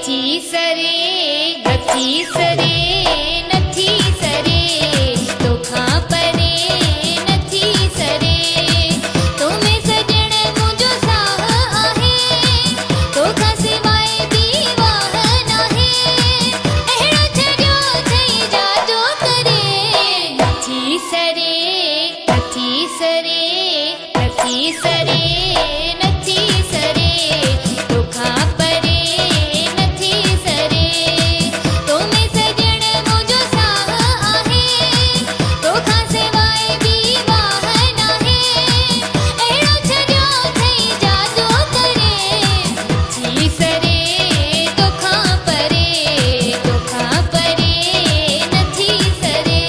गची सरे नथी सरे तोखा परे नथी सरे तुम्हें सजण मुझो साह आहे तोखा सिवाय दीवाह नाहे अहिड़ो छड़ियो थई जादो करे गची सरे नथी सरे नथी सरे नथी सरे तोखा परे नथी सरे तुम्हें सजण मुझो साह आहे तोखा सिवाय दीवाह नाहे अहिड़ो छड़ियो थई जादो करे गची सरे तोखा परे नथी सरे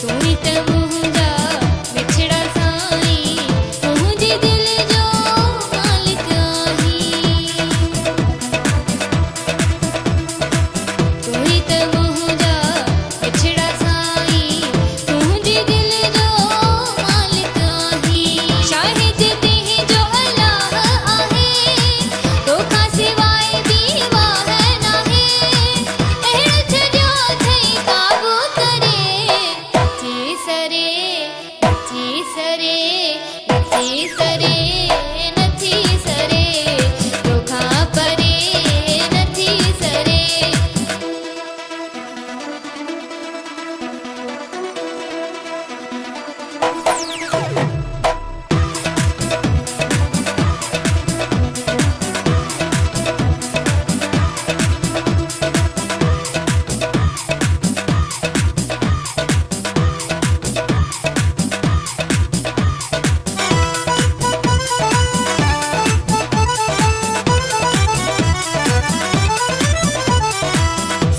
तूं त मुंहिंजा विछड़ा साईं मुंहिंजे दिल जो मालिक आहीं तूं त मुंहिंजा विछड़ा साईं मुंहिंजे दिल जो मालिक आहीं शाहिद तुंहिंजो अलाह आहे तोखा सिवाय दीवाह नाहे अहिड़ो छड़ियो थई काबू करे गची सरे नथी सरे नथी सरे तोखा परे नथी सरे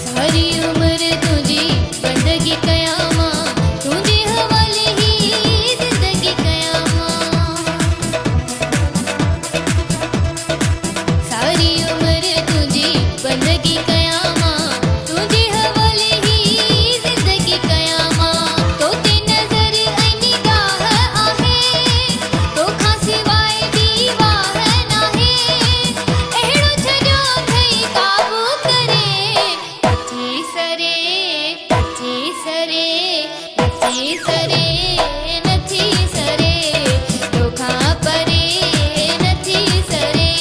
सारी उम्र तुझी बंदगी कयामा तुझे हवाले ही जिंदगी कयामा सारी उम्र तुझी बंदगी कयामा तुझे हवाले ही जिंदगी कयामा तोते नजर ऐं निगाह आहे तोखा सिवाय दीवाह नाहे अहिड़ो छड़ियो थई काबू करे गची सरे नथी सरे तोखा परे नथी सरे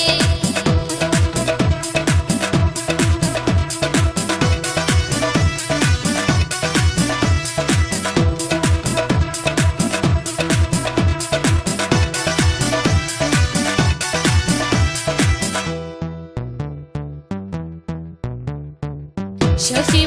शफी